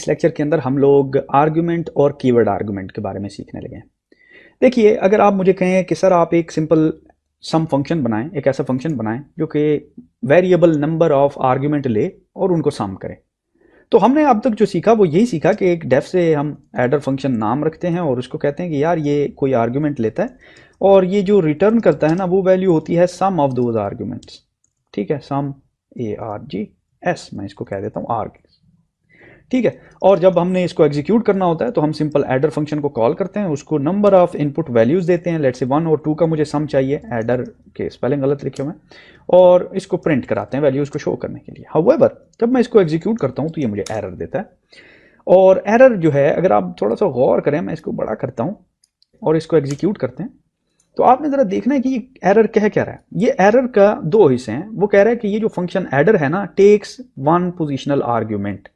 इस लेक्चर के अंदर हम लोग आर्ग्यूमेंट और कीवर्ड आर्ग्यूमेंट के बारे में सीखने लगे हैं। देखिए, अगर आप मुझे कहें कि सर आप एक सिंपल सम फंक्शन बनाएं, एक ऐसा फंक्शन बनाएं जो कि वेरिएबल नंबर ऑफ आर्ग्यूमेंट ले और उनको सम करे, तो हमने अब तक जो सीखा वो यही सीखा कि एक डेफ से हम एडर फंक्शन नाम रखते हैं और उसको कहते हैं कि यार ये कोई आर्ग्यूमेंट लेता है और ये जो रिटर्न करता है ना वो वैल्यू होती है सम ऑफ दोज आर्ग्यूमेंट्स। ठीक है, सम ARGS, मैं इसको कह देता हूँ आर्ग। ठीक है, और जब हमने इसको एग्जीक्यूट करना होता है तो हम सिंपल एडर फंक्शन को कॉल करते हैं, उसको नंबर ऑफ इनपुट वैल्यूज देते हैं, लेट्स से 1 और 2 का मुझे सम चाहिए, एडर के स्पेलिंग गलत लिखे हुए, और इसको प्रिंट कराते हैं वैल्यूज को शो करने के लिए। हाउएवर जब मैं इसको एग्जीक्यूट करता हूं तो ये मुझे एरर देता है, और एरर जो है अगर आप थोड़ा सा गौर करें, मैं इसको बड़ा करता हूं और इसको एग्जीक्यूट करते हैं तो आपने जरा देखना है कि ये एरर कह रहा है। ये एरर का दो हिस्से हैं। वो कह रहा है कि ये जो फंक्शन एडर है ना, टेक्स वन पोजिशनल आर्ग्यूमेंट।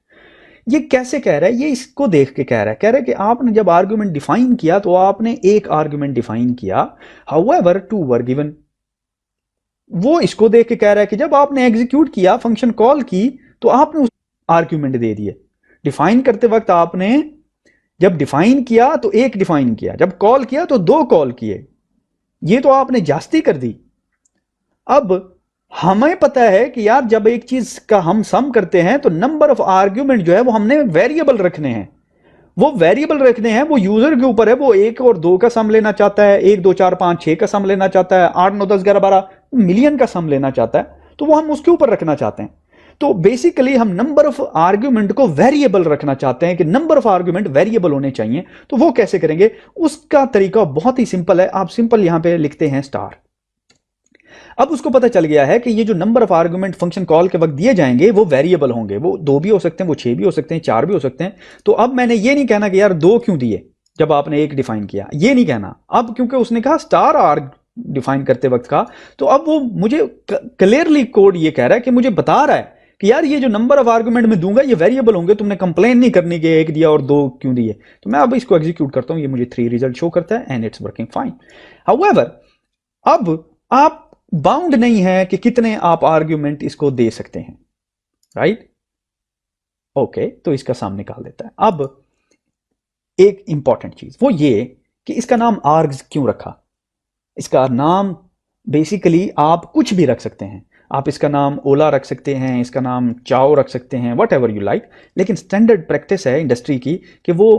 ये कैसे कह रहा है? ये इसको देख के कह रहा है कि आपने जब आर्ग्यूमेंट डिफाइन किया तो आपने एक आर्ग्यूमेंट डिफाइन किया, हाउएवर टू वर गिवन। वो इसको देख के कह रहा है कि जब आपने एग्जीक्यूट किया, फंक्शन कॉल की, तो आपने उस आर्ग्यूमेंट दे दिए। डिफाइन करते वक्त आपने जब डिफाइन किया तो एक डिफाइन किया, जब कॉल किया तो दो कॉल किए। ये तो आपने जास्ती कर दी। अब हमें पता है कि यार जब एक चीज का हम सम करते हैं तो नंबर ऑफ आर्ग्यूमेंट जो है वो हमने वेरिएबल रखने हैं। वो वेरिएबल रखने हैं, वो यूजर के ऊपर है। वो 1 और 2 का सम लेना चाहता है, 1 2 4 5 6 का सम लेना चाहता है, 8 9 10 11 12 मिलियन का सम लेना चाहता है, तो वो हम उसके ऊपर रखना चाहते हैं। तो बेसिकली हम नंबर ऑफ आर्ग्यूमेंट को वेरिएबल रखना चाहते हैं कि नंबर ऑफ आर्ग्यूमेंट वेरिएबल होने चाहिए। तो वो कैसे करेंगे? उसका तरीका बहुत ही सिंपल है। आप सिंपल यहां पे लिखते हैं स्टार। अब उसको पता चल गया है कि ये जो number of argument function call के वक्त दिए जाएंगे वो वेरिएबल होंगे। वो 2 भी हो सकते हैं, वो 6 भी हो सकते हैं, 4 भी हो सकते हैं। तो अब मैंने ये नहीं कहना कि यार 2 क्यों दिए जब आपने एक डिफाइन किया, ये नहीं कहना। अब क्योंकि उसने कहा स्टार आर्ग डिफाइन करते वक्त का, तो अब वो मुझे क्लियरली कोड ये कह रहा है कि मुझे बता रहा है कि यार ये जो नंबर ऑफ आर्गुमेंट में दूंगा ये वेरिएबल होंगे। तुमने कंप्लेन नहीं करनी कि एक दिया और 2 क्यों दिए। तो मैं अब इसको एग्जीक्यूट करता हूं, ये मुझे 3 रिजल्ट शो करता है and it's working fine. However अब आप बाउंड नहीं है कि कितने आप आर्ग्यूमेंट इसको दे सकते हैं, राइट? ओके, तो इसका साम निकाल देता है। अब एक इंपॉर्टेंट चीज वो ये कि इसका नाम आर्ग्स क्यों रखा। इसका नाम बेसिकली आप कुछ भी रख सकते हैं। आप इसका नाम ओला रख सकते हैं, इसका नाम चाओ रख सकते हैं, वट एवर यू लाइक। लेकिन स्टैंडर्ड प्रैक्टिस है इंडस्ट्री की कि वो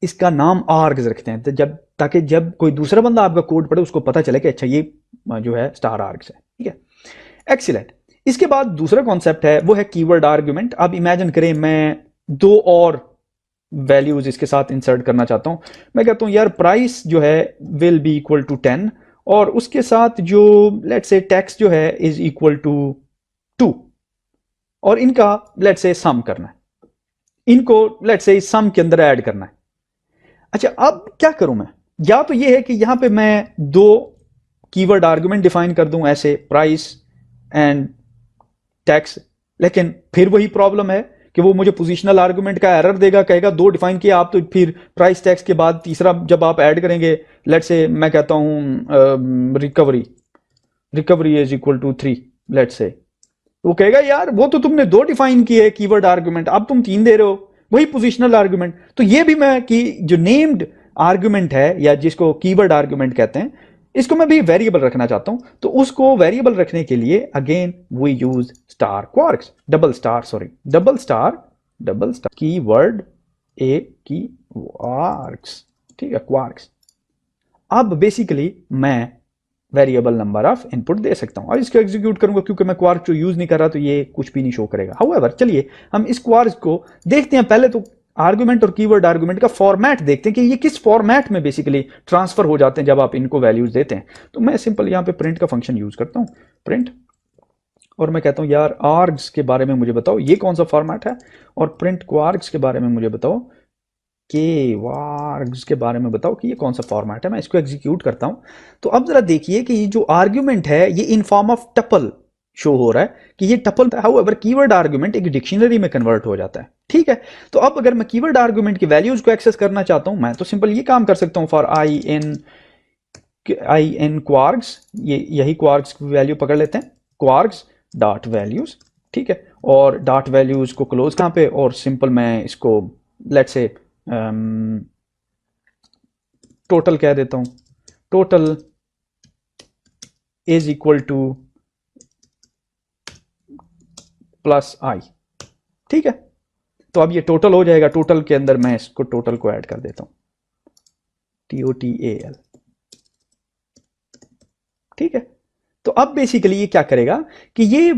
इसका नाम आर्ग्स रखते हैं, तो ताकि जब कोई दूसरा बंदा आपका कोड पढ़े उसको पता चले कि अच्छा ये जो है स्टार आर्ग्स है। ठीक है, एक्सीलेंट। इसके बाद दूसरा कॉन्सेप्ट है वो है कीवर्ड आर्ग्यूमेंट। अब इमेजिन करें मैं 2 और वैल्यूज इसके साथ इंसर्ट करना चाहता हूं। मैं कहता हूं यार प्राइस जो है विल बी इक्वल टू 10 और उसके साथ जो लेट्स से टैक्स जो है इज इक्वल टू 2 और इनका लेट्स से सम करना है, इनको लेट्स से इस सम के अंदर ऐड करना है। अच्छा, अब क्या करूं मैं? या तो ये है कि यहां पे मैं 2 कीवर्ड आर्गुमेंट डिफाइन कर दूं ऐसे, प्राइस एंड टैक्स, लेकिन फिर वही प्रॉब्लम है कि वो मुझे पोजीशनल आर्गुमेंट का एरर देगा, कहेगा 2 डिफाइन किया आप, तो फिर प्राइस टैक्स के बाद तीसरा जब आप ऐड करेंगे, लेट्स से मैं कहता हूं recovery is equal to 3 let's say, वो कहेगा यार वो तो तुमने 2 डिफाइन किए कीवर्ड आर्गुमेंट, अब तुम 3 दे रहे हो, वही पोजीशनल आर्गुमेंट। तो ये भी मैं कि जो नेम्ड आर्गुमेंट है या जिसको कीवर्ड आर्गुमेंट कहते हैं, इसको मैं भी वेरिएबल रखना चाहता हूं। तो उसको वेरिएबल रखने के लिए again we use star kwargs, double star keyword ए की क्वार्क्स। ठीक है, क्वार्क्स। अब बेसिकली मैं वेरिएबल नंबर ऑफ इनपुट दे सकता हूं और इसको एग्जीक्यूट करूंगा। क्योंकि मैं क्वार्क जो यूज नहीं कर रहा तो ये कुछ भी नहीं शो करेगा। हाउएवर चलिए हम इस क्वार्क को देखते हैं। पहले तो आर्गुमेंट और कीवर्ड आर्गुमेंट का फॉर्मेट देखते हैं कि ये किस फॉर्मेट में बेसिकली ट्रांसफर हो जाते हैं जब आप इनको वैल्यूज देते हैं। तो मैं सिंपल यहां पे प्रिंट का फंक्शन यूज करता हूं, प्रिंट, और मैं कहता हूं यार आर्ग्स के बारे में मुझे बताओ ये कौन सा फॉर्मेट है, और प्रिंट क्वार्क्स के बारे में मुझे बताओ के वार्ग्स के बारे में बताओ कि ये कौन सा फॉर्मेट है। मैं इसको एग्जीक्यूट करता हूं। तो अब जरा देखिए कि ये जो आर्ग्यूमेंट है ये in form of tuple show हो रहा है कि ये टपल। हाउएवर कीवर्ड आर्ग्यूमेंट एक डिक्शनरी में कन्वर्ट हो जाता है। ठीक है, तो अब अगर मैं कीवर्ड आर्ग्यूमेंट की वैल्यूज को एक्सेस करना चाहता हूं, मैं तो सिंपल ये काम कर सकता हूं, फॉर आई इन क्वार्क्स, ये यही क्वार्क्स की वैल्यू पकड़ लेते हैं, क्वार्क्स डॉट वैल्यूज ठीक है, और डॉट वैल्यूज को क्लोज कहाँ पे, और सिंपल मैं इसको लेट से टोटल कह देता हूं, total is equal to plus I. ठीक है, तो अब ये टोटल हो जाएगा, टोटल के अंदर मैं इसको टोटल को ऐड कर देता हूं, TOTAL। ठीक है, तो अब बेसिकली ये क्या करेगा कि ये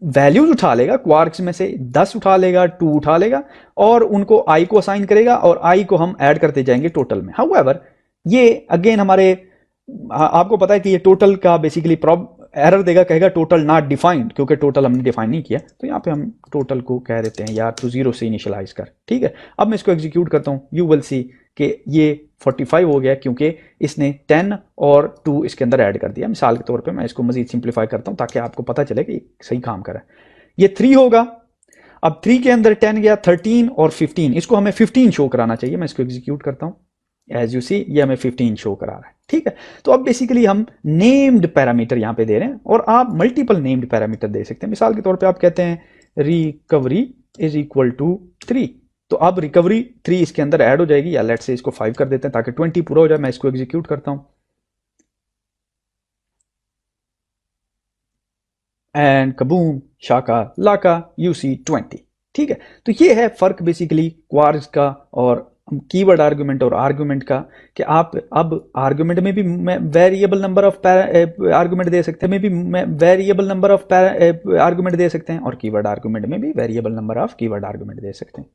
वैल्यूज उठा लेगा, क्वार्क्स में से 10 उठा लेगा, 2 उठा लेगा, और उनको आई को असाइन करेगा, और आई को हम ऐड करते जाएंगे टोटल में। हाउएवर ये अगेन हमारे आपको पता है कि ये टोटल का बेसिकली एरर देगा, कहेगा टोटल नॉट डिफाइंड, क्योंकि टोटल हमने डिफाइन नहीं किया। तो यहाँ पे हम टोटल को कह देते हैं यार तो 0 से इनिशियलाइज कर। ठीक है, अब मैं इसको एग्जीक्यूट करता हूँ, यू विल सी कि ये 45 हो गया, क्योंकि इसने 10 और 2 इसके अंदर ऐड कर दिया। मिसाल के तौर पे मैं इसको मजीद सिंप्लीफाई करता हूँ ताकि आपको पता चले कि सही काम कर रहा है। ये 3 होगा, अब 3 के अंदर 10 गया, 13 और 15, इसको हमें 15 शो कराना चाहिए। मैं इसको एग्जीक्यूट करता हूँ, एज यू सी ये हमें 15 शो करा रहा है। ठीक है, तो अब बेसिकली हम नेम्ड पैरामीटर यहां पे दे रहे हैं, और आप मल्टीपल नेम्ड पैरामीटर दे सकते हैं। मिसाल के तौर पे आप कहते हैं रिकवरी इज इक्वल टू 3, तो अब रिकवरी 3 इसके अंदर ऐड हो जाएगी, या लेट से इसको 5 कर देते हैं ताकि 20 पूरा हो जाए। मैं इसको एग्जीक्यूट करता हूं, and kaboom Shaka Laka UC 20। ठीक है, तो ये है फर्क बेसिकली क्वार्क्स का और कीवर्ड आर्गुमेंट और आर्गुमेंट का, कि आप अब आर्गुमेंट में भी वेरिएबल नंबर ऑफ आर्गुमेंट दे सकते हैं, में भी वेरिएबल नंबर ऑफ आर्गुमेंट दे सकते हैं, और कीवर्ड आर्गुमेंट में भी variable number of keyword argument दे सकते हैं।